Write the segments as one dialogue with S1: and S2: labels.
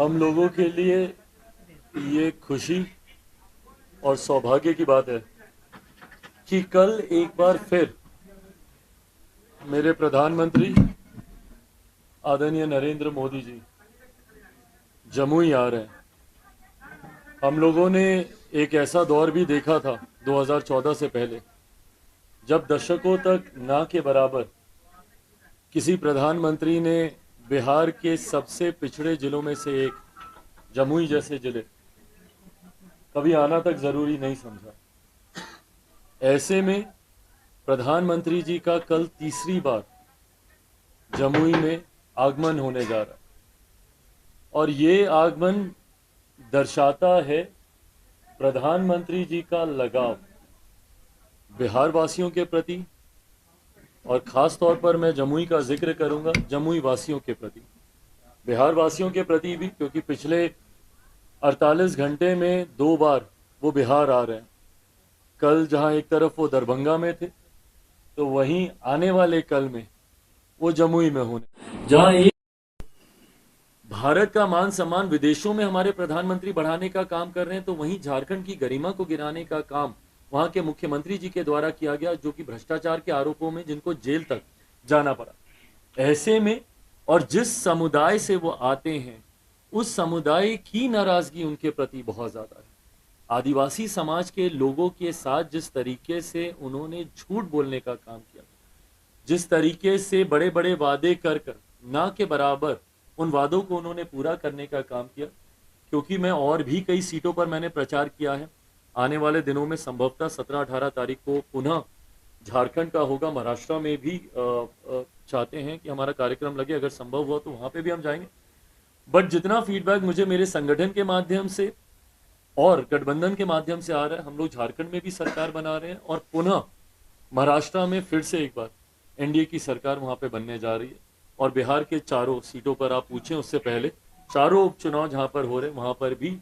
S1: हम लोगों के लिए ये खुशी और सौभाग्य की बात है कि कल एक बार फिर मेरे प्रधानमंत्री आदरणीय नरेंद्र मोदी जी जमुई आ रहे हैं। हम लोगों ने एक ऐसा दौर भी देखा था 2014 से पहले, जब दशकों तक ना के बराबर किसी प्रधानमंत्री ने बिहार के सबसे पिछड़े जिलों में से एक जमुई जैसे जिले कभी आना तक जरूरी नहीं समझा। ऐसे में प्रधानमंत्री जी का कल तीसरी बार जमुई में आगमन होने जा रहा है और ये आगमन दर्शाता है प्रधानमंत्री जी का लगाव बिहार वासियों के प्रति, और खास तौर पर मैं जमुई का जिक्र करूंगा, जमुई वासियों के प्रति, बिहार वासियों के प्रति भी, क्योंकि पिछले 48 घंटे में 2 बार वो बिहार आ रहे हैं। कल जहां एक तरफ वो दरभंगा में थे, तो वहीं आने वाले कल में वो जमुई में होने, जहां एक भारत का मान सम्मान विदेशों में हमारे प्रधानमंत्री बढ़ाने का काम कर रहे हैं, तो वहीं झारखंड की गरिमा को गिराने का काम वहां के मुख्यमंत्री जी के द्वारा किया गया, जो कि भ्रष्टाचार के आरोपों में जिनको जेल तक जाना पड़ा। ऐसे में और जिस समुदाय से वो आते हैं, उस समुदाय की नाराजगी उनके प्रति बहुत ज्यादा है। आदिवासी समाज के लोगों के साथ जिस तरीके से उन्होंने झूठ बोलने का काम किया, जिस तरीके से बड़े बड़े वादे कर कर ना के बराबर उन वादों को उन्होंने पूरा करने का काम किया, क्योंकि मैं और भी कई सीटों पर मैंने प्रचार किया है। आने वाले दिनों में संभवतः 17-18 तारीख को पुनः झारखंड का होगा, महाराष्ट्र में भी चाहते हैं कि हमारा कार्यक्रम लगे, अगर संभव हुआ तो वहां पे भी हम जाएंगे। बट जितना फीडबैक मुझे मेरे संगठन के माध्यम से और गठबंधन के माध्यम से आ रहा है, हम लोग झारखंड में भी सरकार बना रहे हैं और पुनः महाराष्ट्र में फिर से एक बार एनडीए की सरकार वहां पे बनने जा रही है। और बिहार के चारों सीटों पर आप पूछें उससे पहले, चारों उपचुनाव जहां पर हो रहे हैं वहां पर भी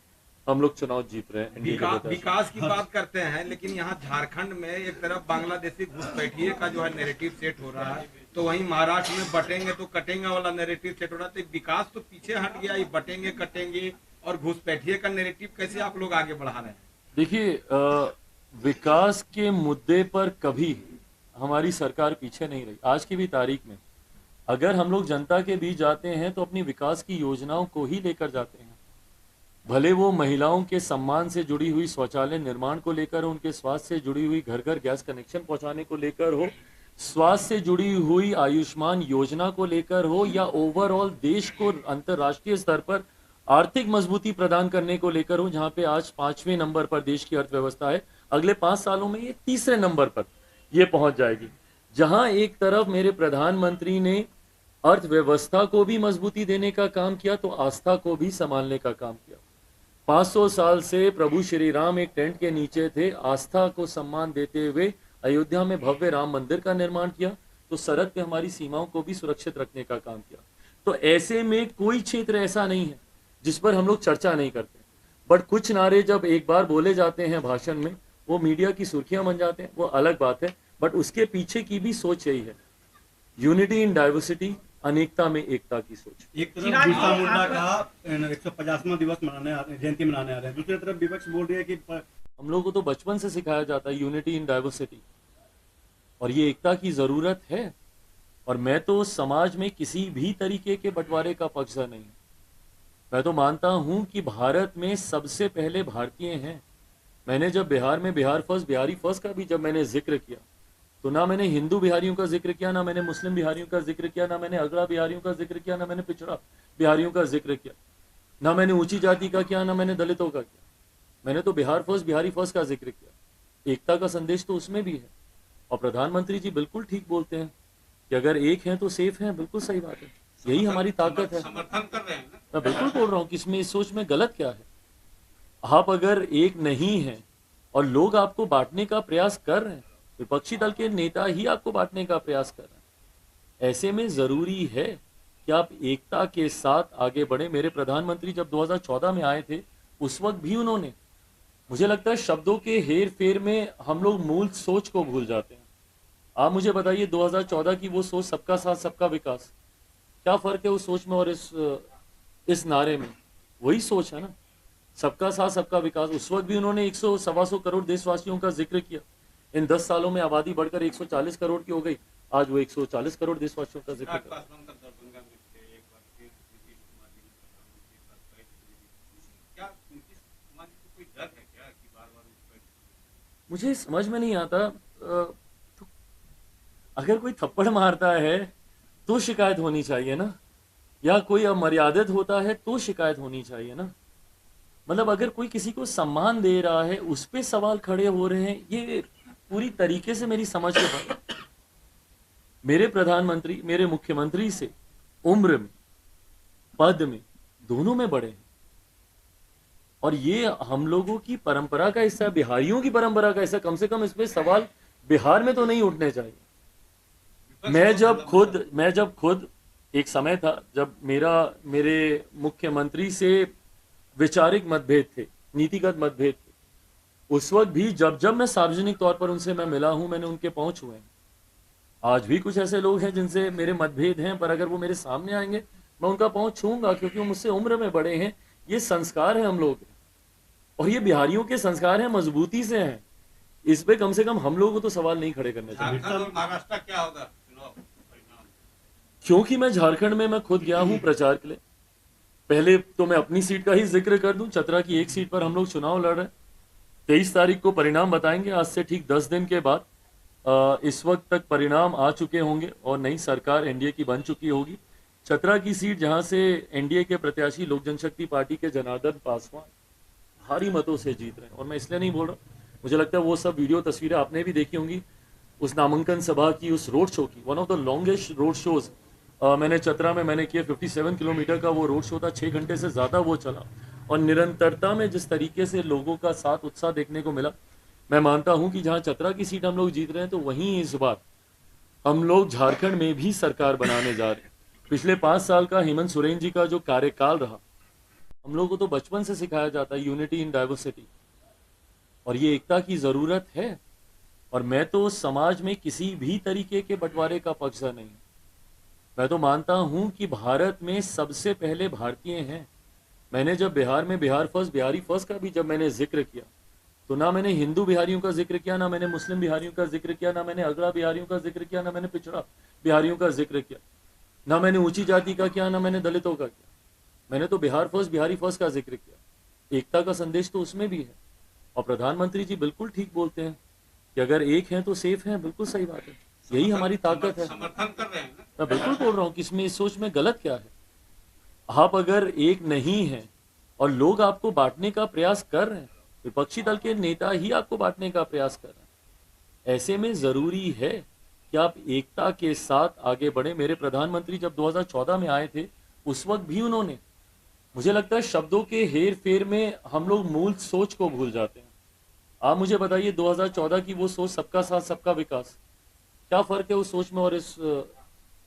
S1: हम लोग चुनाव जीत रहे हैं।
S2: विकास की बात करते हैं, लेकिन यहाँ झारखंड में एक तरफ बांग्लादेशी घुसपैठिए का जो है नैरेटिव सेट हो रहा है, तो वहीं महाराष्ट्र में बटेंगे तो कटेंगे वाला नैरेटिव सेट हो रहा है। तो विकास तो पीछे हट गया, ये बटेंगे कटेंगे और घुसपैठिए का नैरेटिव कैसे आप लोग आगे बढ़ा रहे हैं?
S1: देखिए, विकास के मुद्दे पर कभी हमारी सरकार पीछे नहीं रही। आज की भी तारीख में अगर हम लोग जनता के बीच जाते हैं तो अपनी विकास की योजनाओं को ही लेकर जाते हैं, भले वो महिलाओं के सम्मान से जुड़ी हुई शौचालय निर्माण को लेकर हो, उनके स्वास्थ्य से जुड़ी हुई घर घर गैस कनेक्शन पहुंचाने को लेकर हो, स्वास्थ्य से जुड़ी हुई आयुष्मान योजना को लेकर हो, या ओवरऑल देश को अंतर्राष्ट्रीय स्तर पर आर्थिक मजबूती प्रदान करने को लेकर हो, जहां पे आज 5वें नंबर पर देश की अर्थव्यवस्था है। अगले 5 सालों में ये 3रे नंबर पर ये पहुंच जाएगी। जहां एक तरफ मेरे प्रधानमंत्री ने अर्थव्यवस्था को भी मजबूती देने का काम किया, तो आस्था को भी संभालने का काम किया। 500 साल से प्रभु श्री राम एक टेंट के नीचे थे, आस्था को सम्मान देते हुए अयोध्या में भव्य राम मंदिर का निर्माण किया, तो सरहद पे हमारी सीमाओं को भी सुरक्षित रखने का काम किया। तो ऐसे में कोई क्षेत्र ऐसा नहीं है जिस पर हम लोग चर्चा नहीं करते। बट कुछ नारे जब एक बार बोले जाते हैं भाषण में, वो मीडिया की सुर्खियां बन जाते हैं, वो अलग बात है। बट उसके पीछे की भी सोच यही है, यूनिटी इन डाइवर्सिटी, अनेकता में एकता की सोच।
S3: एक तरफ बिरसा मुंडा का 150वां दिवस मनाने आ रहे हैं, जयंती मनाने आ रहे हैं, दूसरी तरफ विपक्ष बोल रही है कि
S1: हम लोगों को तो बचपन से सिखाया जाता है यूनिटी इन डाइवर्सिटी, और ये एकता की जरूरत है। और मैं तो समाज में किसी भी तरीके के बंटवारे का पक्षधर नहीं हूं। मैं तो मानता हूं कि भारत में सबसे पहले भारतीय हैं। मैंने जब बिहार में बिहार फर्स्ट, बिहारी फर्स्ट का भी जब मैंने जिक्र किया, तो ना मैंने हिंदू बिहारियों का जिक्र किया, ना मैंने मुस्लिम बिहारियों का जिक्र किया, ना मैंने अगड़ा बिहारियों का जिक्र किया, ना मैंने पिछड़ा बिहारियों का जिक्र किया, ना मैंने ऊंची जाति का किया, ना मैंने दलितों का किया। मैंने तो बिहार फर्स्ट, बिहारी फर्स्ट का जिक्र किया। एकता का संदेश तो उसमें भी है। और प्रधानमंत्री जी बिल्कुल ठीक बोलते हैं कि अगर एक हैं तो सेफ हैं। बिल्कुल सही बात है, यही हमारी ताकत है।
S2: समर्थन कर रहे हैं।
S1: मैं बिल्कुल बोल रहा हूँ कि इसमें, इस सोच में गलत क्या है। आप अगर एक नहीं है और लोग आपको बांटने का प्रयास कर रहे हैं, विपक्षी दल के नेता ही आपको बांटने का प्रयास कर रहे हैं, ऐसे में जरूरी है कि आप एकता के साथ आगे बढ़े। मेरे प्रधानमंत्री जब 2014 में आए थे, उस वक्त भी उन्होंने, मुझे लगता है शब्दों के हेर फेर में हम लोग मूल सोच को भूल जाते हैं। आप मुझे बताइए 2014 की वो सोच, सबका साथ सबका विकास, क्या फर्क है उस सोच में और इस नारे में? वही सोच है ना, सबका साथ सबका विकास। उस वक्त भी उन्होंने 100 सवा सौ करोड़ देशवासियों का जिक्र किया। इन 10 सालों में आबादी बढ़कर 140 करोड़ की हो गई, आज वो 140 करोड़ देशवासियों का जिक्र कर रहे हैं। मुझे समझ में नहीं आता, तो अगर कोई थप्पड़ मारता है तो शिकायत होनी चाहिए ना, या कोई अमर्यादित होता है तो शिकायत होनी चाहिए ना। मतलब अगर कोई किसी को सम्मान दे रहा है उस पे सवाल खड़े हो रहे हैं, ये पूरी तरीके से मेरी समझ के बाहर। मेरे प्रधानमंत्री मेरे मुख्यमंत्री से उम्र में, पद में, दोनों में बड़े हैं, और ये हम लोगों की परंपरा का हिस्सा है, बिहारियों की परंपरा का हिस्सा। कम से कम इस पे सवाल बिहार में तो नहीं उठने चाहिए। मैं जब खुद एक समय था जब मेरे मुख्यमंत्री से वैचारिक मतभेद थे, नीतिगत मतभेद थे। उस वक्त भी जब मैं सार्वजनिक तौर पर उनसे मैं मिला हूं, मैंने उनके पहुंच छुए हैं। आज भी कुछ ऐसे लोग हैं जिनसे मेरे मतभेद हैं, पर अगर वो मेरे सामने आएंगे मैं उनका पहुंच छूंगा, क्योंकि वो मुझसे उम्र में बड़े हैं। ये संस्कार है हम लोग के, और ये बिहारियों के संस्कार हैं, मजबूती से हैं। इस पे कम से कम हम लोगों को तो सवाल नहीं खड़े करने चाहिए।
S2: झारखंड और महाराष्ट्र क्या होगा चुनाव परिणाम?
S1: क्योंकि मैं झारखंड में मैं खुद गया हूं प्रचार के लिए। पहले तो मैं अपनी सीट का ही जिक्र कर दूं, चतरा की एक सीट पर हम लोग चुनाव लड़ रहे हैं। 23 तारीख को परिणाम बताएंगे, आज से ठीक 10 दिन के बाद। इस वक्त तक परिणाम आ चुके होंगे और नई सरकार एनडीए की बन चुकी होगी। चतरा की सीट जहां से एनडीए के प्रत्याशी लोक जनशक्ति पार्टी के जनार्दन पासवान भारी मतों से जीत रहे हैं। और मैं इसलिए नहीं बोल रहा, मुझे लगता है वो सब वीडियो तस्वीरें आपने भी देखी होंगी, उस नामांकन सभा की, उस रोड शो की। One of the longest road shows मैंने चतरा में मैंने किया। 57 किलोमीटर का वो रोड शो था, 6 घंटे से ज़्यादा वो चला, और निरंतरता में जिस तरीके से लोगों का साथ उत्साह देखने को मिला, मैं मानता हूं कि जहां चतरा की सीट हम लोग जीत रहे हैं, तो वहीं इस बार हम लोग झारखंड में भी सरकार बनाने जा रहे हैं। पिछले 5 साल का हेमंत सोरेन जी का जो कार्यकाल रहा, हम लोगों को तो बचपन से सिखाया जाता है यूनिटी इन डाइवर्सिटी, और ये एकता की ज़रूरत है। और मैं तो समाज में किसी भी तरीके के बंटवारे का पक्षधर नहीं। मैं तो मानता हूं कि भारत में सबसे पहले भारतीय हैं। मैंने जब बिहार में बिहार फर्स्ट, बिहारी फर्स्ट का भी जब मैंने जिक्र किया, तो ना मैंने हिंदू बिहारियों का जिक्र किया, ना मैंने मुस्लिम बिहारियों का जिक्र किया, ना मैंने अगड़ा बिहारियों का जिक्र किया, ना मैंने पिछड़ा बिहारियों का जिक्र किया, ना मैंने ऊंची जाति का किया, ना मैंने दलितों का किया। मैंने तो बिहार फर्स्ट, बिहारी फर्स्ट का जिक्र किया। एकता का संदेश तो उसमें भी है। और प्रधानमंत्री जी बिल्कुल ठीक बोलते हैं कि अगर एक हैं तो सेफ हैं। बिल्कुल सही बात है, यही हमारी ताकत है।
S2: समर्थन कर रहे हैं ना?
S1: मैं बिल्कुल बोल रहा हूँ कि इसमें, इस सोच में गलत क्या है। आप अगर एक नहीं हैं और लोग आपको बांटने का प्रयास कर रहे हैं, विपक्षी दल के नेता ही आपको बांटने का प्रयास कर रहे हैं, ऐसे में जरूरी है कि आप एकता के साथ आगे बढ़े। मेरे प्रधानमंत्री जब 2014 में आए थे, उस वक्त भी उन्होंने, मुझे लगता है शब्दों के हेर फेर में हम लोग मूल सोच को भूल जाते हैं। आप मुझे बताइए 2014 की वो सोच, सबका साथ सबका विकास, क्या फर्क है उस सोच में और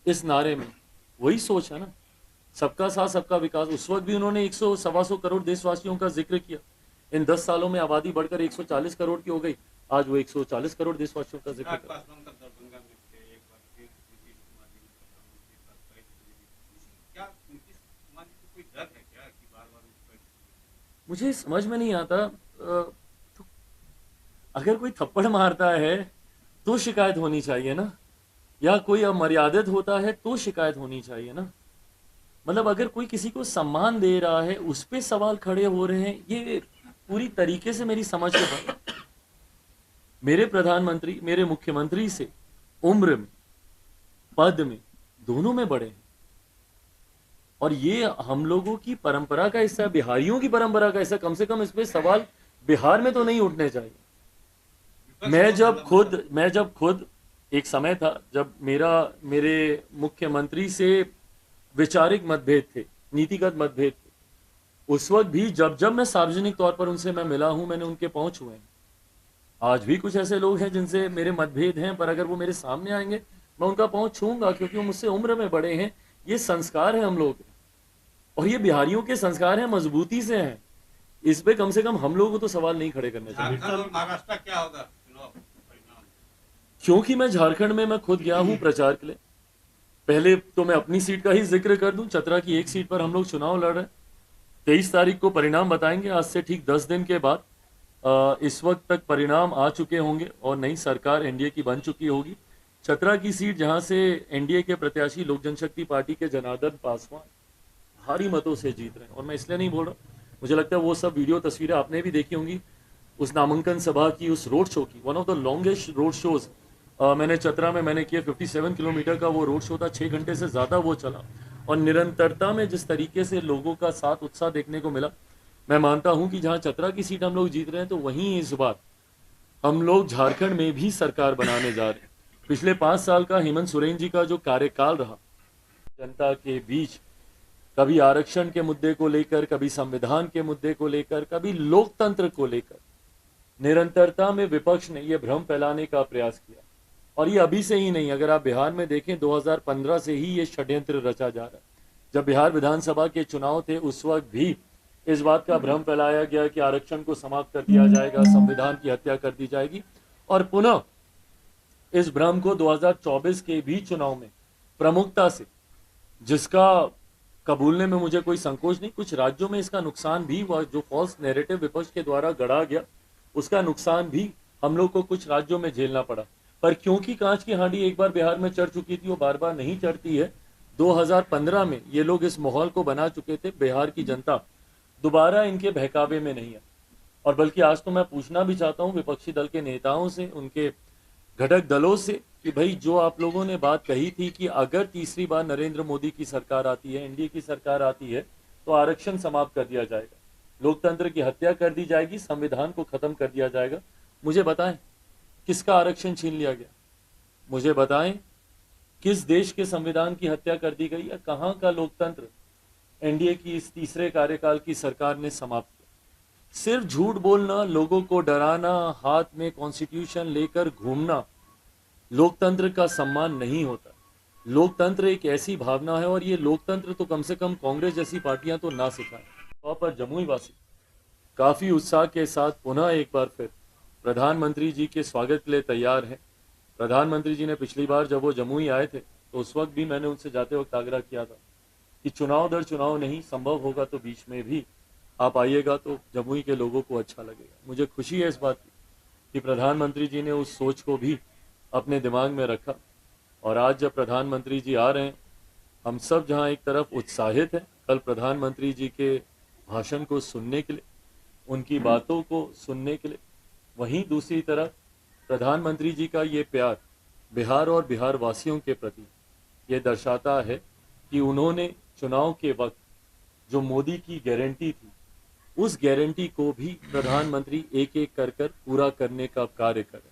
S1: इस नारे में? वही सोच है ना, सबका साथ सबका विकास। उस वक्त भी उन्होंने 100 सवा सौ करोड़ देशवासियों का जिक्र किया। इन 10 सालों में आबादी बढ़कर 140 करोड़ की हो गई, आज वो 140 करोड़ देशवासियों का जिक्र कर रहे हैं।
S2: पासवान का दरभंगा में थे, एक बार फिर नीतीश कुमार जी ने प्रधानमंत्री पद पर क्या नीतीश कुमार जी को कोई डर है क्या कि बार-बार उस पर?
S1: मुझे समझ में नहीं आता, तो अगर कोई थप्पड़ मारता है तो शिकायत होनी चाहिए ना, या कोई अमर्यादित होता है तो शिकायत होनी चाहिए ना। मतलब अगर कोई किसी को सम्मान दे रहा है उस पे सवाल खड़े हो रहे हैं, ये पूरी तरीके से मेरी समझ के बाहर। मेरे प्रधानमंत्री मेरे मुख्यमंत्री से उम्र में, पद में, दोनों में बड़े हैं, और ये हम लोगों की परंपरा का हिस्सा है, बिहारियों की परंपरा का हिस्सा। कम से कम इस पे सवाल बिहार में तो नहीं उठने चाहिए। मैं जब खुद एक समय था जब मेरे मुख्यमंत्री से वैचारिक मतभेद थे, नीतिगत मतभेद थे। उस वक्त भी जब मैं सार्वजनिक तौर पर उनसे मैं मिला हूं, मैंने उनके पहुंच छुए हैं। आज भी कुछ ऐसे लोग हैं जिनसे मेरे मतभेद हैं, पर अगर वो मेरे सामने आएंगे मैं उनका पहुंच छूंगा, क्योंकि वो मुझसे उम्र में बड़े हैं। ये संस्कार है हम लोग के, और ये बिहारियों के संस्कार हैं, मजबूती से हैं। इस पे कम से कम हम लोगों को तो सवाल नहीं खड़े करने चाहिए।
S2: झारखंड और महाराष्ट्र क्या होगा चुनाव परिणाम?
S1: क्योंकि मैं झारखंड में मैं खुद गया हूं प्रचार के लिए। पहले तो मैं अपनी सीट का ही जिक्र कर दूं, चतरा की एक सीट पर हम लोग चुनाव लड़ रहे हैं। 23 तारीख को परिणाम बताएंगे। आज से ठीक 10 दिन के बाद इस वक्त तक परिणाम आ चुके होंगे और नई सरकार एनडीए की बन चुकी होगी। चतरा की सीट जहां से एनडीए के प्रत्याशी लोक जनशक्ति पार्टी के जनार्दन पासवान भारी मतों से जीत रहे हैं, और मैं इसलिए नहीं बोल रहा, मुझे लगता है वो सब वीडियो तस्वीरें आपने भी देखी होंगी उस नामांकन सभा की, उस रोड शो की। One of the longest road shows मैंने चतरा में मैंने किया। 57 किलोमीटर का वो रोड शो था, 6 घंटे से ज़्यादा वो चला, और निरंतरता में जिस तरीके से लोगों का साथ उत्साह देखने को मिला, मैं मानता हूं कि जहां चतरा की सीट हम लोग जीत रहे हैं, तो वहीं इस बार हम लोग झारखंड में भी सरकार बनाने जा रहे हैं। पिछले 5 साल का हेमंत सोरेन जी का जो कार्यकाल रहा, जनता के बीच कभी आरक्षण के मुद्दे को लेकर, कभी संविधान के मुद्दे को लेकर, कभी लोकतंत्र को लेकर, निरंतरता में विपक्ष ने यह भ्रम फैलाने का प्रयास किया। और ये अभी से ही नहीं, अगर आप बिहार में देखें 2015 से ही ये षड्यंत्र रचा जा रहा है। जब बिहार विधानसभा के चुनाव थे उस वक्त भी इस बात का भ्रम फैलाया गया कि आरक्षण को समाप्त कर दिया जाएगा, संविधान की हत्या कर दी जाएगी, और पुनः इस भ्रम को 2024 के भी चुनाव में प्रमुखता से, जिसका कबूलने में मुझे कोई संकोच नहीं, कुछ राज्यों में इसका नुकसान भी हुआ। जो फॉल्स नैरेटिव विपक्ष के द्वारा गढ़ा गया, उसका नुकसान भी हम लोग को कुछ राज्यों में झेलना पड़ा। पर क्योंकि कांच की हांडी एक बार बिहार में चढ़ चुकी थी, वो बार बार नहीं चढ़ती है। 2015 में ये लोग इस माहौल को बना चुके थे, बिहार की जनता दोबारा इनके बहकावे में नहीं है। और बल्कि आज तो मैं पूछना भी चाहता हूं विपक्षी दल के नेताओं से, उनके घटक दलों से, कि भाई जो आप लोगों ने बात कही थी कि अगर तीसरी बार नरेंद्र मोदी की सरकार आती है, एनडीए की सरकार आती है, तो आरक्षण समाप्त कर दिया जाएगा, लोकतंत्र की हत्या कर दी जाएगी, संविधान को खत्म कर दिया जाएगा, मुझे बताएं किसका आरक्षण छीन लिया गया? मुझे बताएं किस देश के संविधान की हत्या कर दी गई, या कहां का लोकतंत्र एनडीए की इस तीसरे कार्यकाल की सरकार ने समाप्त किया? सिर्फ झूठ बोलना, लोगों को डराना, हाथ में कॉन्स्टिट्यूशन लेकर घूमना लोकतंत्र का सम्मान नहीं होता। लोकतंत्र एक ऐसी भावना है, और ये लोकतंत्र तो कम से कम कांग्रेस जैसी पार्टियां तो ना सिखाएं। वहां पर जमुई वासी काफी उत्साह के साथ पुनः एक बार फिर प्रधानमंत्री जी के स्वागत के लिए तैयार हैं। प्रधानमंत्री जी ने पिछली बार जब वो जमुई आए थे, तो उस वक्त भी मैंने उनसे जाते वक्त आग्रह किया था कि चुनाव दर चुनाव नहीं, संभव होगा तो बीच में भी आप आइएगा, तो जमुई के लोगों को अच्छा लगेगा। मुझे खुशी है इस बात की कि प्रधानमंत्री जी ने उस सोच को भी अपने दिमाग में रखा, और आज जब प्रधानमंत्री जी आ रहे हैं, हम सब जहां एक तरफ उत्साहित हैं कल प्रधानमंत्री जी के भाषण को सुनने के लिए, उनकी बातों को सुनने के लिए, वहीं दूसरी तरफ प्रधानमंत्री जी का ये प्यार बिहार और बिहार वासियों के प्रति ये दर्शाता है कि उन्होंने चुनाव के वक्त जो मोदी की गारंटी थी, उस गारंटी को भी प्रधानमंत्री एक एक कर कर पूरा करने का कार्य करें।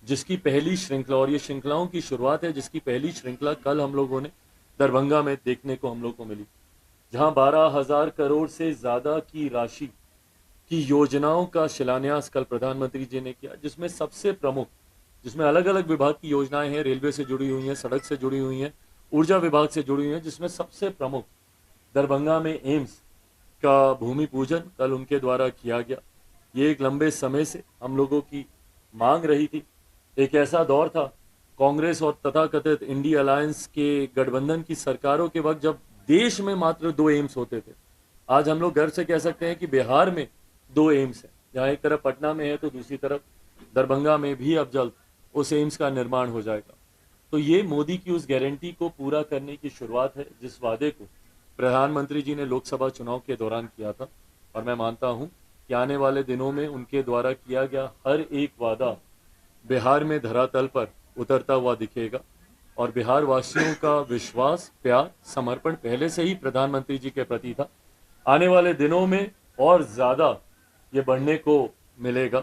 S1: जिसकी पहली श्रृंखला, और ये श्रृंखलाओं की शुरुआत है, जिसकी पहली श्रृंखला कल हम लोगों ने दरभंगा में देखने को हम लोग को मिली, जहां 12,000 करोड़ से ज्यादा की राशि की योजनाओं का शिलान्यास कल प्रधानमंत्री जी ने किया, जिसमें सबसे प्रमुख, जिसमें अलग अलग विभाग की योजनाएं हैं, रेलवे से जुड़ी हुई हैं, सड़क से जुड़ी हुई हैं, ऊर्जा विभाग से जुड़ी हुई हैं, जिसमें सबसे प्रमुख दरभंगा में एम्स का भूमि पूजन कल उनके द्वारा किया गया। ये एक लंबे समय से हम लोगों की मांग रही थी। एक ऐसा दौर था कांग्रेस और तथाकथित इंडिया अलायंस के गठबंधन की सरकारों के वक्त, जब देश में मात्र 2 एम्स होते थे। आज हम लोग गर्व से कह सकते हैं कि बिहार में 2 एम्स हैं, जहाँ एक तरफ पटना में है तो दूसरी तरफ दरभंगा में भी अब जल्द उस एम्स का निर्माण हो जाएगा। तो ये मोदी की उस गारंटी को पूरा करने की शुरुआत है, जिस वादे को प्रधानमंत्री जी ने लोकसभा चुनाव के दौरान किया था। और मैं मानता हूं कि आने वाले दिनों में उनके द्वारा किया गया हर एक वादा बिहार में धरातल पर उतरता हुआ दिखेगा, और बिहार वासियों का विश्वास, प्यार, समर्पण पहले से ही प्रधानमंत्री जी के प्रति था, आने वाले दिनों में और ज्यादा ये बढ़ने को मिलेगा।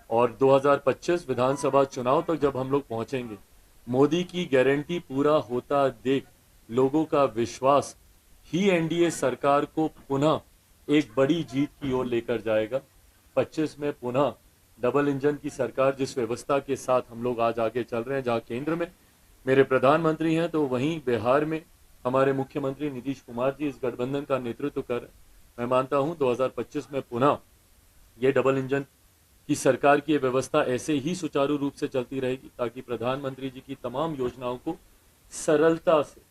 S1: और 2025 विधानसभा चुनाव तक जब हम लोग पहुंचेंगे, मोदी की गारंटी पूरा होता देख लोगों का विश्वास ही एनडीए सरकार को पुनः एक बड़ी जीत की ओर लेकर जाएगा। 25 में पुनः डबल इंजन की सरकार, जिस व्यवस्था के साथ हम लोग आज आगे चल रहे हैं, जहां केंद्र में मेरे प्रधानमंत्री हैं, तो वहीं बिहार में हमारे मुख्यमंत्री नीतीश कुमार जी इस गठबंधन का नेतृत्व कर रहे हैं। मैं मानता हूं 2025 में पुनः ये डबल इंजन की सरकार की व्यवस्था ऐसे ही सुचारू रूप से चलती रहेगी, ताकि प्रधानमंत्री जी की तमाम योजनाओं को सरलता से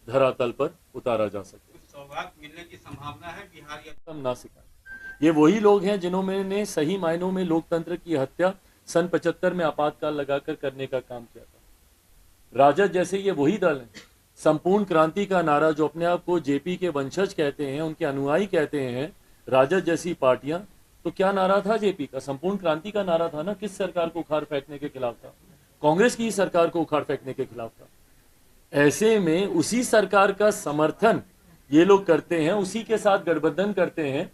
S1: धरातल पर उतारा जा सके।
S3: सौभाग्य मिलने की संभावना है बिहार या
S1: हम ना सिखाएं। ये वही लोग हैं जिन्होंने सही मायनों में लोकतंत्र की हत्या सन 75 में आपातकाल लगाकर करने का काम किया था। राजद जैसे ये वही दल हैं, संपूर्ण क्रांति का नारा, जो अपने आप को जेपी के वंशज कहते हैं, उनके अनुयायी कहते हैं, राजद जैसी पार्टियां, तो क्या नारा था जेपी का? संपूर्ण क्रांति का नारा था ना। किस सरकार को उखाड़ फेंकने के खिलाफ था? कांग्रेस की सरकार को उखाड़ फेंकने के खिलाफ था। ऐसे में उसी सरकार का समर्थन ये लोग करते हैं, उसी के साथ गठबंधन करते हैं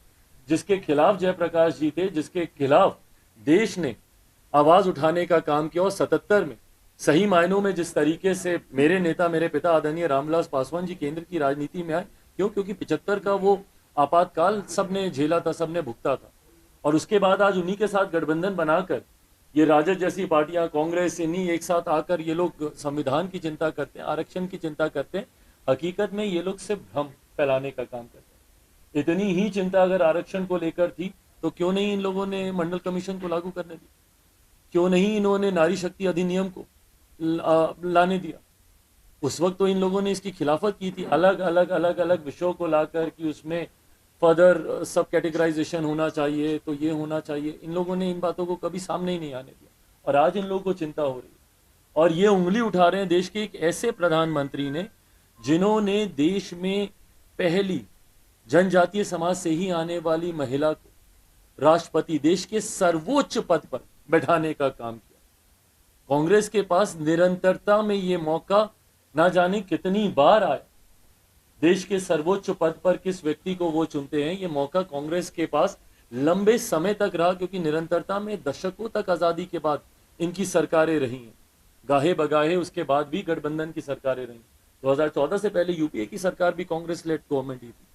S1: जिसके खिलाफ जयप्रकाश जी थे, जिसके खिलाफ देश ने आवाज उठाने का काम किया। और 77 में सही मायनों में जिस तरीके से मेरे नेता, मेरे पिता आदरणीय रामविलास पासवान जी केंद्र की राजनीति में आए, क्यों? क्योंकि 75 का वो आपातकाल सबने झेला था, सबने भुगता था। और उसके बाद आज उन्हीं के साथ गठबंधन बनाकर ये राजद जैसी पार्टियां, कांग्रेस, इन्हीं एक साथ आकर ये लोग संविधान की चिंता करते हैं, आरक्षण की चिंता करते हैं। हकीकत में ये लोग सिर्फ भ्रम फैलाने का काम करते हैं। इतनी ही चिंता अगर आरक्षण को लेकर थी तो क्यों नहीं इन लोगों ने मंडल कमीशन को लागू करने दी? क्यों नहीं इन्होंने नारी शक्ति अधिनियम को लाने दिया? उस वक्त तो इन लोगों ने इसकी खिलाफत की थी, अलग अलग विषयों को लाकर कि उसमें फर्दर सब कैटेगराइजेशन होना चाहिए, तो ये होना चाहिए। इन लोगों ने इन बातों को कभी सामने ही नहीं आने दिया और आज इन लोगों को चिंता हो रही है। और ये उंगली उठा रहे हैं देश के एक ऐसे प्रधानमंत्री ने जिन्होंने देश में पहली जनजातीय समाज से ही आने वाली महिला को राष्ट्रपति, देश के सर्वोच्च पद पर बैठाने का काम किया। कांग्रेस के पास निरंतरता में ये मौका ना जाने कितनी बार आया। देश के सर्वोच्च पद पर किस व्यक्ति को वो चुनते हैं, ये मौका कांग्रेस के पास लंबे समय तक रहा, क्योंकि निरंतरता में दशकों तक आजादी के बाद इनकी सरकारें रही हैं। गाहे बगाहे उसके बाद भी गठबंधन की सरकारें रही। 2014 से पहले यूपीए की सरकार भी कांग्रेस लेड गवर्नमेंट ही थी।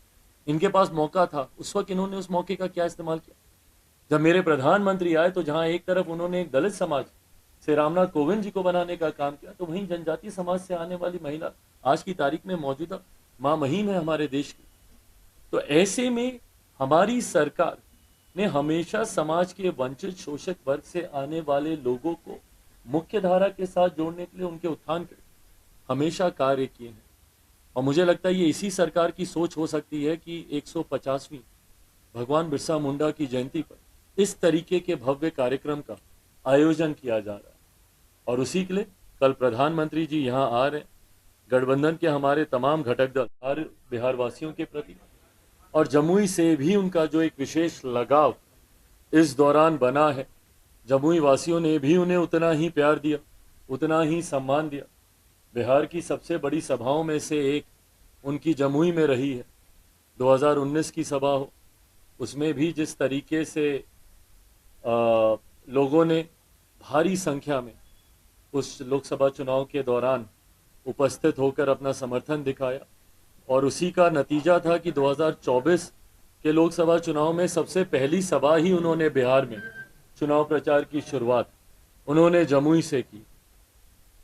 S1: इनके पास मौका था, उस वक्त इन्होंने उस मौके का क्या इस्तेमाल किया? जब मेरे प्रधानमंत्री आए तो जहां एक तरफ उन्होंने एक दलित समाज से रामनाथ कोविंद जी को बनाने का काम किया, तो वहीं जनजातीय समाज से आने वाली महिला आज की तारीख में मौजूदा मां महीम है हमारे देश की। तो ऐसे में हमारी सरकार ने हमेशा समाज के वंचित, शोषित वर्ग से आने वाले लोगों को मुख्य धारा के साथ जोड़ने के लिए, उनके उत्थान के लिए हमेशा कार्य किए हैं। और मुझे लगता है ये इसी सरकार की सोच हो सकती है कि 150वीं भगवान बिरसा मुंडा की जयंती पर इस तरीके के भव्य कार्यक्रम का आयोजन किया जा रहा है। और उसी के लिए कल प्रधानमंत्री जी यहाँ आ रहे हैं। गठबंधन के हमारे तमाम घटक दल हर बिहार वासियों के प्रति और जमुई से भी उनका जो एक विशेष लगाव इस दौरान बना है, जमुई वासियों ने भी उन्हें उतना ही प्यार दिया, उतना ही सम्मान दिया। बिहार की सबसे बड़ी सभाओं में से एक उनकी जमुई में रही है। 2019 की सभा हो, उसमें भी जिस तरीके से लोगों ने भारी संख्या में उस लोकसभा चुनाव के दौरान उपस्थित होकर अपना समर्थन दिखाया, और उसी का नतीजा था कि 2024 के लोकसभा चुनाव में सबसे पहली सभा ही उन्होंने बिहार में चुनाव प्रचार की शुरुआत उन्होंने जमुई से की।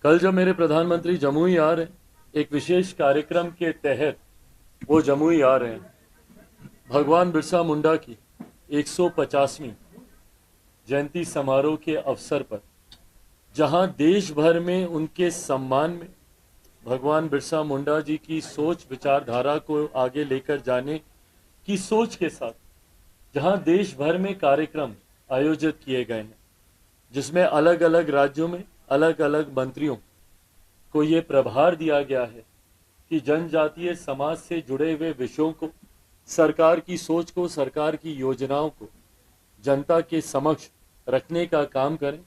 S1: कल जब मेरे प्रधानमंत्री जमुई आ रहे हैं, एक विशेष कार्यक्रम के तहत वो जमुई आ रहे हैं, भगवान बिरसा मुंडा की 150वीं जयंती समारोह के अवसर पर, जहां देश भर में उनके सम्मान में भगवान बिरसा मुंडा जी की सोच, विचारधारा को आगे लेकर जाने की सोच के साथ जहां देश भर में कार्यक्रम आयोजित किए गए हैं, जिसमें अलग अलग राज्यों में अलग अलग मंत्रियों को ये प्रभार दिया गया है कि जनजातीय समाज से जुड़े हुए विषयों को, सरकार की सोच को, सरकार की योजनाओं को जनता के समक्ष रखने का काम करें।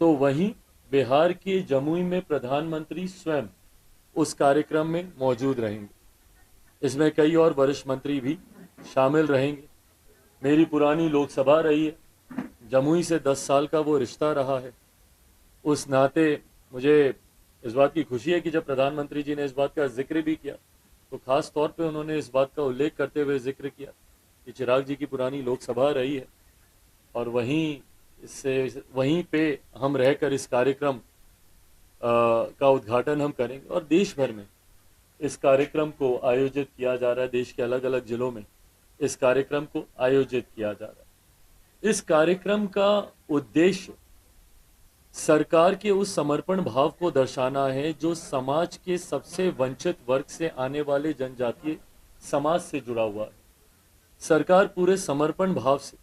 S1: तो वहीं बिहार के जमुई में प्रधानमंत्री स्वयं उस कार्यक्रम में मौजूद रहेंगे। इसमें कई और वरिष्ठ मंत्री भी शामिल रहेंगे। मेरी पुरानी लोकसभा रही है, जमुई से 10 साल का वो रिश्ता रहा है। उस नाते मुझे इस बात की खुशी है कि जब प्रधानमंत्री जी ने इस बात का जिक्र भी किया तो खास तौर पे उन्होंने इस बात का उल्लेख करते हुए जिक्र किया कि चिराग जी की पुरानी लोकसभा रही है और वहीं पे हम रहकर इस कार्यक्रम का उद्घाटन हम करेंगे। और देश भर में इस कार्यक्रम को आयोजित किया जा रहा है, देश के अलग अलग जिलों में इस कार्यक्रम को आयोजित किया जा रहा है। इस कार्यक्रम का उद्देश्य सरकार के उस समर्पण भाव को दर्शाना है जो समाज के सबसे वंचित वर्ग से आने वाले जनजातीय समाज से जुड़ा हुआ है। सरकार पूरे समर्पण भाव से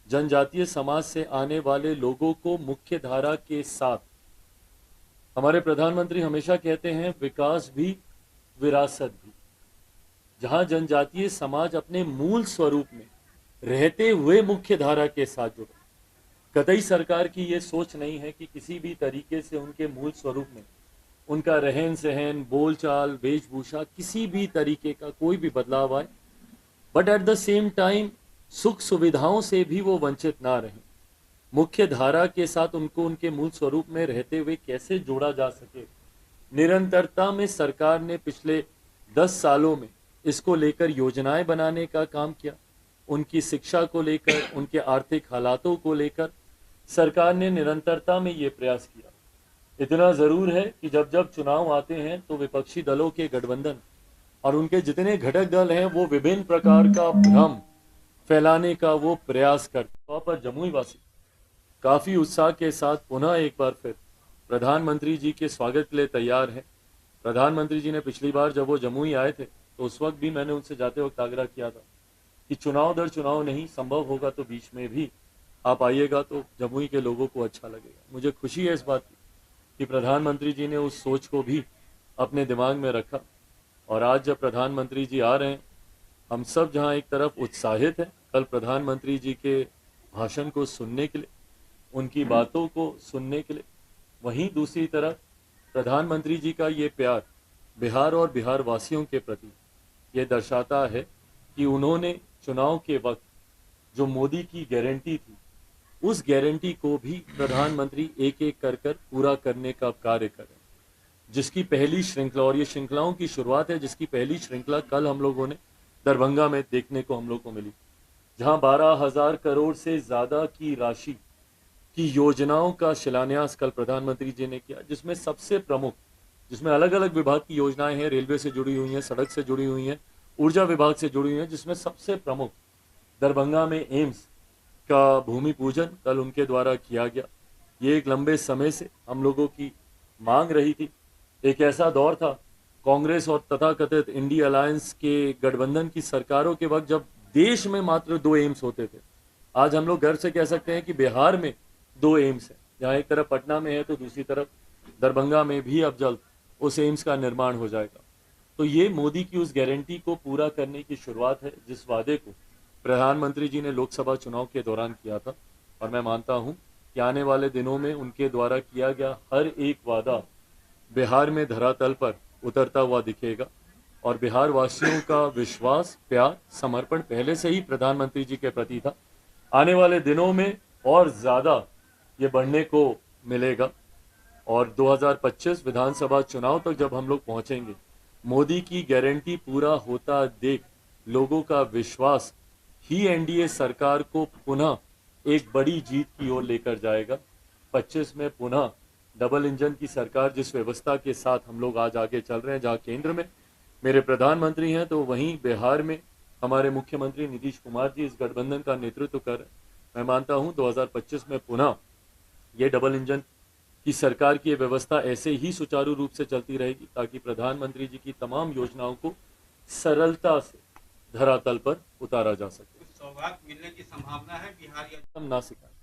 S1: जनजातीय समाज से आने वाले लोगों को मुख्य धारा के साथ, हमारे प्रधानमंत्री हमेशा कहते हैं विकास भी विरासत भी, जहां जनजातीय समाज अपने मूल स्वरूप में रहते हुए मुख्य धारा के साथ जुड़े। कतई सरकार की ये सोच नहीं है कि किसी भी तरीके से उनके मूल स्वरूप में उनका रहन सहन, बोलचाल, वेशभूषा, किसी भी तरीके का कोई भी बदलाव आए, but at the same time सुख सुविधाओं से भी वो वंचित ना रहें। मुख्य धारा के साथ उनको उनके मूल स्वरूप में रहते हुए कैसे जोड़ा जा सके, निरंतरता में सरकार ने पिछले 10 सालों में इसको लेकर योजनाएं बनाने का काम किया। उनकी शिक्षा को लेकर, उनके आर्थिक हालातों को लेकर सरकार ने निरंतरता में ये प्रयास किया। इतना जरूर है कि जब जब चुनाव आते हैं तो विपक्षी दलों के गठबंधन और उनके जितने घटक दल हैं वो विभिन्न प्रकार का भ्रम फैलाने का वो प्रयास करते हैं। पर जमुई वासी काफी उत्साह के साथ पुनः एक बार फिर प्रधानमंत्री जी के स्वागत के लिए तैयार हैं। प्रधानमंत्री जी ने पिछली बार जब वो जमुई आए थे तो उस वक्त भी मैंने उनसे जाते वक्त आग्रह किया था कि चुनाव दर चुनाव नहीं, संभव होगा तो बीच में भी आप आइएगा तो जमुई के लोगों को अच्छा लगेगा। मुझे खुशी है इस बात की कि प्रधानमंत्री जी ने उस सोच को भी अपने दिमाग में रखा और आज जब प्रधानमंत्री जी आ रहे हैं, हम सब जहां एक तरफ उत्साहित हैं कल प्रधानमंत्री जी के भाषण को सुनने के लिए, उनकी बातों को सुनने के लिए, वहीं दूसरी तरफ प्रधानमंत्री जी का ये प्यार बिहार और बिहार वासियों के प्रति ये दर्शाता है कि उन्होंने चुनाव के वक्त जो मोदी की गारंटी थी उस गारंटी को भी प्रधानमंत्री एक एक कर कर पूरा करने का कार्य करें, जिसकी पहली श्रृंखला, और ये श्रृंखलाओं की शुरुआत है, जिसकी पहली श्रृंखला कल हम लोगों ने दरभंगा में देखने को हम लोग को मिली, जहां 12,000 करोड़ से ज्यादा की राशि की योजनाओं का शिलान्यास कल प्रधानमंत्री जी ने किया, जिसमें सबसे प्रमुख, जिसमें अलग अलग विभाग की योजनाएं हैं, रेलवे से जुड़ी हुई हैं, सड़क से जुड़ी हुई हैं, ऊर्जा विभाग से जुड़ी हुई हैं, जिसमें सबसे प्रमुख दरभंगा में एम्स का भूमि पूजन कल उनके द्वारा किया गया। ये एक लंबे समय से हम लोगों की मांग रही थी। एक ऐसा दौर था कांग्रेस और तथाकथित इंडी अलायंस के गठबंधन की सरकारों के वक्त जब देश में मात्र 2 एम्स होते थे। आज हम लोग गर्व से कह सकते हैं कि बिहार में 2 एम्स हैं, जहाँ एक तरफ पटना में है तो दूसरी तरफ दरभंगा में भी अब जल्द उस एम्स का निर्माण हो जाएगा। तो ये मोदी की उस गारंटी को पूरा करने की शुरुआत है जिस वादे को प्रधानमंत्री जी ने लोकसभा चुनाव के दौरान किया था, और मैं मानता हूं कि आने वाले दिनों में उनके द्वारा किया गया हर एक वादा बिहार में धरातल पर उतरता हुआ दिखेगा और बिहार वासियों का विश्वास, प्यार, समर्पण पहले से ही प्रधानमंत्री जी के प्रति था, आने वाले दिनों में और ज्यादा ये बढ़ने को मिलेगा। और 2025 विधानसभा चुनाव तक जब हम लोग पहुंचेंगे, मोदी की गारंटी पूरा होता देख लोगों का विश्वास ही एनडीए सरकार को पुनः एक बड़ी जीत की ओर लेकर जाएगा। 25 में पुनः डबल इंजन की सरकार जिस व्यवस्था के साथ हम लोग आज आगे चल रहे हैं, जहां केंद्र में मेरे प्रधानमंत्री हैं तो वहीं बिहार में हमारे मुख्यमंत्री नीतीश कुमार जी इस गठबंधन का नेतृत्व कर रहे हैं। मैं मानता हूं 2025 में पुनः ये डबल इंजन की सरकार की व्यवस्था ऐसे ही सुचारू रूप से चलती रहेगी ताकि प्रधानमंत्री जी की तमाम योजनाओं को सरलता से धरातल पर उतारा जा सके।
S2: सौगात मिलने की संभावना है बिहार या
S1: हम ना सिखाएं।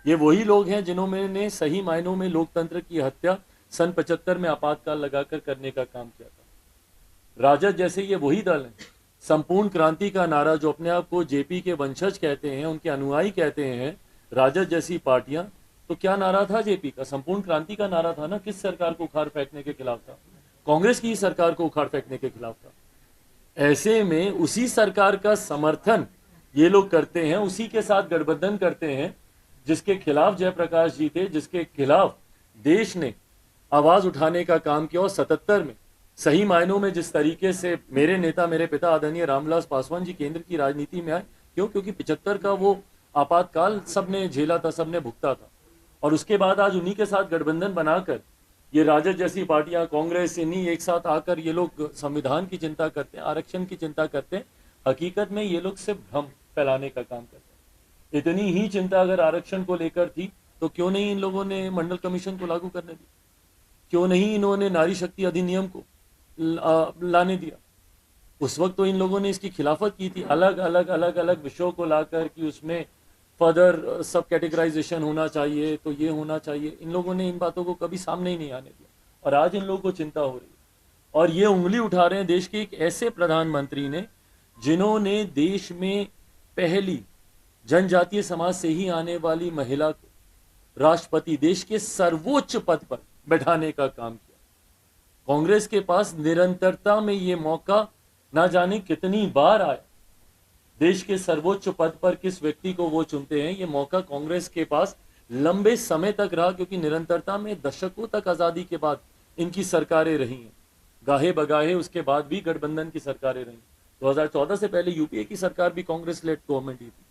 S1: ये वही लोग हैं जिन्होंने सही मायनों में लोकतंत्र की हत्या सन 75 में आपातकाल लगाकर करने का काम किया था। राजद जैसे ये वही दल हैं, संपूर्ण क्रांति का नारा जो अपने आप को जेपी के वंशज कहते हैं, उनके अनुयायी कहते हैं, राजद जैसी पार्टियां, तो क्या नारा था जेपी का? संपूर्ण क्रांति का नारा था ना। किस सरकार को उखाड़ फेंकने के खिलाफ था? कांग्रेस की सरकार को उखाड़ फेंकने के खिलाफ था। ऐसे में उसी सरकार का समर्थन ये लोग करते हैं, उसी के साथ गठबंधन करते हैं जिसके खिलाफ जयप्रकाश जी थे, जिसके खिलाफ देश ने आवाज उठाने का काम किया। और 77 में सही मायनों में जिस तरीके से मेरे नेता, मेरे पिता आदरणीय रामविलास पासवान जी केंद्र की राजनीति में आए, क्योंकि 75 का वो आपातकाल सबने झेला था, सबने भुगता था। और उसके बाद आज उन्हीं के साथ गठबंधन बनाकर ये राजद जैसी पार्टियां, कांग्रेस, इन्हीं एक साथ आकर ये लोग संविधान की चिंता करते हैं, आरक्षण की चिंता करते हैं। हकीकत में ये लोग सिर्फ भ्रम फैलाने का काम करते हैं। इतनी ही चिंता अगर आरक्षण को लेकर थी तो क्यों नहीं इन लोगों ने मंडल कमीशन को लागू करने दिया? क्यों नहीं इन्होंने नारी शक्ति अधिनियम को लाने दिया? उस वक्त तो इन लोगों ने इसकी खिलाफत की थी, अलग अलग विषयों को लाकर कि उसमें फर्दर सब कैटेगराइजेशन होना चाहिए, तो ये होना चाहिए। इन लोगों ने इन बातों को कभी सामने ही नहीं आने दिया और आज इन लोगों को चिंता हो रही है और ये उंगली उठा रहे हैं देश के एक ऐसे प्रधानमंत्री ने जिन्होंने देश में पहली जनजातीय समाज से ही आने वाली महिला को राष्ट्रपति, देश के सर्वोच्च पद पर बैठाने का काम किया। कांग्रेस के पास निरंतरता में ये मौका ना जाने कितनी बार आया। देश के सर्वोच्च पद पर किस व्यक्ति को वो चुनते हैं, ये मौका कांग्रेस के पास लंबे समय तक रहा, क्योंकि निरंतरता में दशकों तक आजादी के बाद इनकी सरकारें रही हैं। गाहे बगाहे उसके बाद भी गठबंधन की सरकारें रही। 2014 से पहले यूपीए की सरकार भी कांग्रेस लेड गवर्नमेंट ही थी।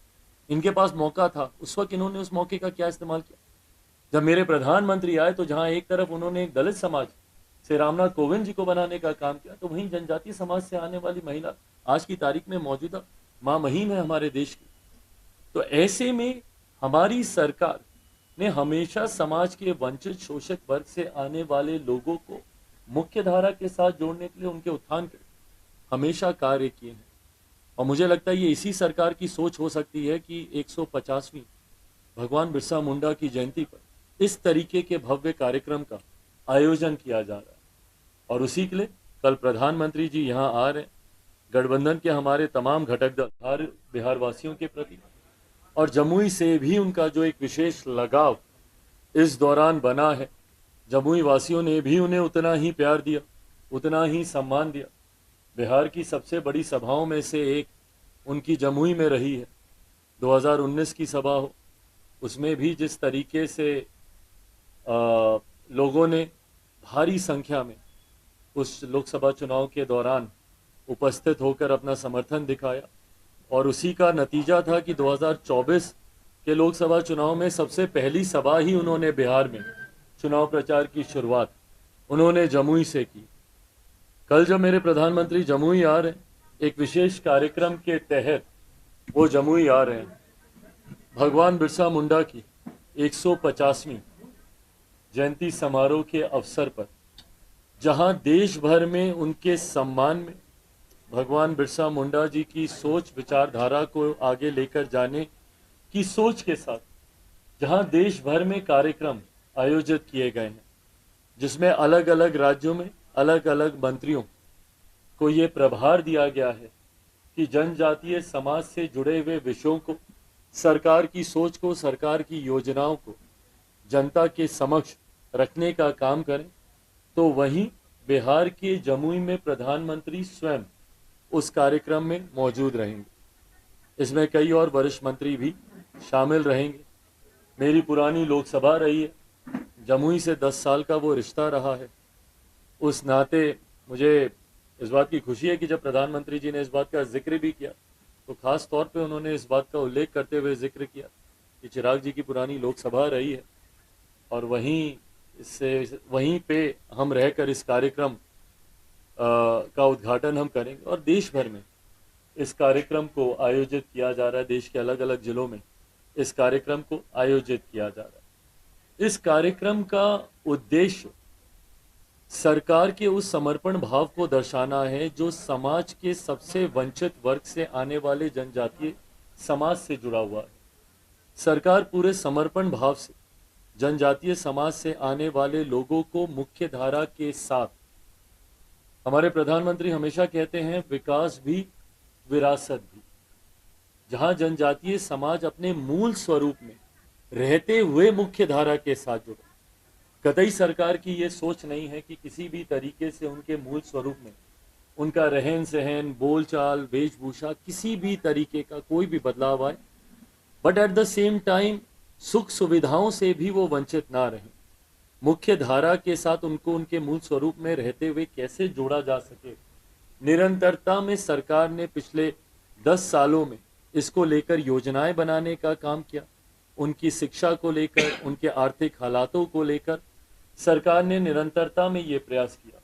S1: इनके पास मौका था, उस वक्त इन्होंने उस मौके का क्या इस्तेमाल किया? जब मेरे प्रधानमंत्री आए तो जहां एक तरफ उन्होंने एक दलित समाज से रामनाथ कोविंद जी को बनाने का काम किया, तो वहीं जनजातीय समाज से आने वाली महिला आज की तारीख में मौजूदा मां महीम है हमारे देश की। तो ऐसे में हमारी सरकार ने हमेशा समाज के वंचित शोषित वर्ग से आने वाले लोगों को मुख्य धारा के साथ जोड़ने के लिए, उनके उत्थान के लिए हमेशा कार्य किए हैं। और मुझे लगता है ये इसी सरकार की सोच हो सकती है कि 150वीं भगवान बिरसा मुंडा की जयंती पर इस तरीके के भव्य कार्यक्रम का आयोजन किया जा रहा है। और उसी के लिए कल प्रधानमंत्री जी यहाँ आ रहे हैं। गठबंधन के हमारे तमाम घटक दल बिहार वासियों के प्रति और जमुई से भी उनका जो एक विशेष लगाव इस दौरान बना है, जमुई वासियों ने भी उन्हें उतना ही प्यार दिया, उतना ही सम्मान दिया। बिहार की सबसे बड़ी सभाओं में से एक उनकी जमुई में रही है। 2019 की सभा हो, उसमें भी जिस तरीके से लोगों ने भारी संख्या में उस लोकसभा चुनाव के दौरान उपस्थित होकर अपना समर्थन दिखाया, और उसी का नतीजा था कि 2024 के लोकसभा चुनाव में सबसे पहली सभा ही उन्होंने बिहार में चुनाव प्रचार की शुरुआत उन्होंने जमुई से की। कल जब मेरे प्रधानमंत्री जमुई आ रहे हैं, एक विशेष कार्यक्रम के तहत वो जमुई आ रहे हैं, भगवान बिरसा मुंडा की 150वीं जयंती समारोह के अवसर पर, जहां देश भर में उनके सम्मान में भगवान बिरसा मुंडा जी की सोच विचारधारा को आगे लेकर जाने की सोच के साथ जहां देश भर में कार्यक्रम आयोजित किए गए हैं, जिसमें अलग अलग राज्यों में अलग अलग मंत्रियों को ये प्रभार दिया गया है कि जनजातीय समाज से जुड़े हुए विषयों को, सरकार की सोच को, सरकार की योजनाओं को जनता के समक्ष रखने का काम करें। तो वहीं बिहार के जमुई में प्रधानमंत्री स्वयं उस कार्यक्रम में मौजूद रहेंगे। इसमें कई और वरिष्ठ मंत्री भी शामिल रहेंगे। मेरी पुरानी लोकसभा रही है, जमुई से 10 साल का वो रिश्ता रहा है। उस नाते मुझे इस बात की खुशी है कि जब प्रधानमंत्री जी ने इस बात का जिक्र भी किया, तो खास तौर पे उन्होंने इस बात का उल्लेख करते हुए जिक्र किया कि चिराग जी की पुरानी लोकसभा रही है और वहीं पे हम रहकर इस कार्यक्रम का उद्घाटन हम करेंगे। और देश भर में इस कार्यक्रम को आयोजित किया जा रहा है, देश के अलग अलग जिलों में इस कार्यक्रम को आयोजित किया जा रहा है। इस कार्यक्रम का उद्देश्य सरकार के उस समर्पण भाव को दर्शाना है जो समाज के सबसे वंचित वर्ग से आने वाले जनजातीय समाज से जुड़ा हुआ है। सरकार पूरे समर्पण भाव से जनजातीय समाज से आने वाले लोगों को मुख्य धारा के साथ, हमारे प्रधानमंत्री हमेशा कहते हैं विकास भी विरासत भी, जहां जनजातीय समाज अपने मूल स्वरूप में रहते हुए मुख्य धारा के साथ जुड़े। कतई सरकार की ये सोच नहीं है कि किसी भी तरीके से उनके मूल स्वरूप में उनका रहन सहन, बोलचाल, वेशभूषा, किसी भी तरीके का कोई भी बदलाव आए, but at the same time सुख सुविधाओं से भी वो वंचित ना रहें। मुख्य धारा के साथ उनको उनके मूल स्वरूप में रहते हुए कैसे जोड़ा जा सके, निरंतरता में सरकार ने पिछले 10 सालों में इसको लेकर योजनाएं बनाने का काम किया। उनकी शिक्षा को लेकर, उनके आर्थिक हालातों को लेकर सरकार ने निरंतरता में ये प्रयास किया।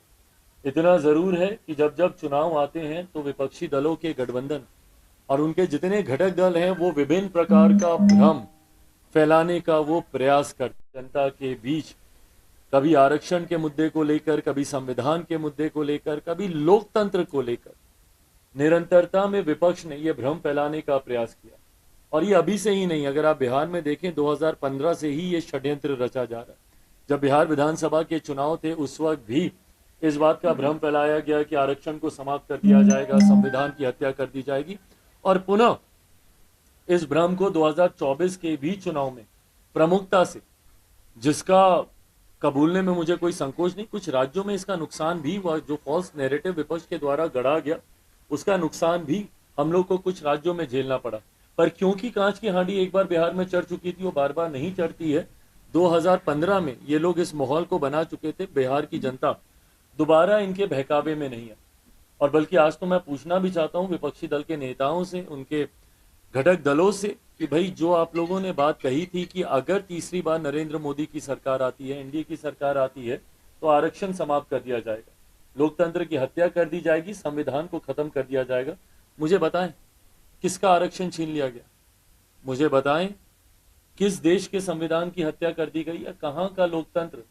S1: इतना जरूर है कि जब जब चुनाव आते हैं तो विपक्षी दलों के गठबंधन और उनके जितने घटक दल हैं वो विभिन्न प्रकार का भ्रम फैलाने का वो प्रयास करते जनता के बीच, कभी आरक्षण के मुद्दे को लेकर, कभी संविधान के मुद्दे को लेकर, कभी लोकतंत्र को लेकर। निरंतरता में विपक्ष ने यह भ्रम फैलाने का प्रयास किया, और ये अभी से ही नहीं, अगर आप बिहार में देखें 2015 से ही ये षड्यंत्र रचा जा रहा है। जब बिहार विधानसभा के चुनाव थे उस वक्त भी इस बात का भ्रम फैलाया गया कि आरक्षण को समाप्त कर दिया जाएगा, संविधान की हत्या कर दी जाएगी, और पुनः इस भ्रम को 2024 के भी चुनाव में प्रमुखता से, जिसका कबूलने में मुझे कोई संकोच नहीं, कुछ राज्यों में इसका नुकसान भी हुआ, जो फॉल्स नैरेटिव विपक्ष के द्वारा गढ़ा गया उसका नुकसान भी हम लोग को कुछ राज्यों में झेलना पड़ा। पर क्योंकि कांच की हांडी एक बार बिहार में चढ़ चुकी थी, वो बार बार नहीं चढ़ती है। 2015 में ये लोग इस माहौल को बना चुके थे, बिहार की जनता दोबारा इनके बहकावे में नहीं है। और बल्कि आज तो मैं पूछना भी चाहता हूं विपक्षी दल के नेताओं से, उनके घटक दलों से, कि भाई जो आप लोगों ने बात कही थी कि अगर तीसरी बार नरेंद्र मोदी की सरकार आती है, एनडीए की सरकार आती है, तो आरक्षण समाप्त कर दिया जाएगा, लोकतंत्र की हत्या कर दी जाएगी, संविधान को खत्म कर दिया जाएगा, मुझे बताएं किसका आरक्षण छीन लिया गया? मुझे बताएं किस देश के संविधान की हत्या कर दी गई, या कहां का लोकतंत्र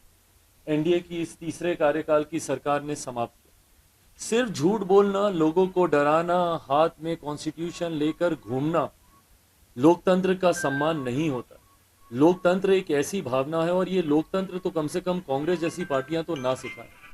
S1: एनडीए की इस तीसरे कार्यकाल की सरकार ने समाप्त किया? सिर्फ झूठ बोलना, लोगों को डराना, हाथ में कॉन्स्टिट्यूशन लेकर घूमना लोकतंत्र का सम्मान नहीं होता। लोकतंत्र एक ऐसी भावना है, और ये लोकतंत्र तो कम से कम कांग्रेस जैसी पार्टियां तो ना सिखाएं।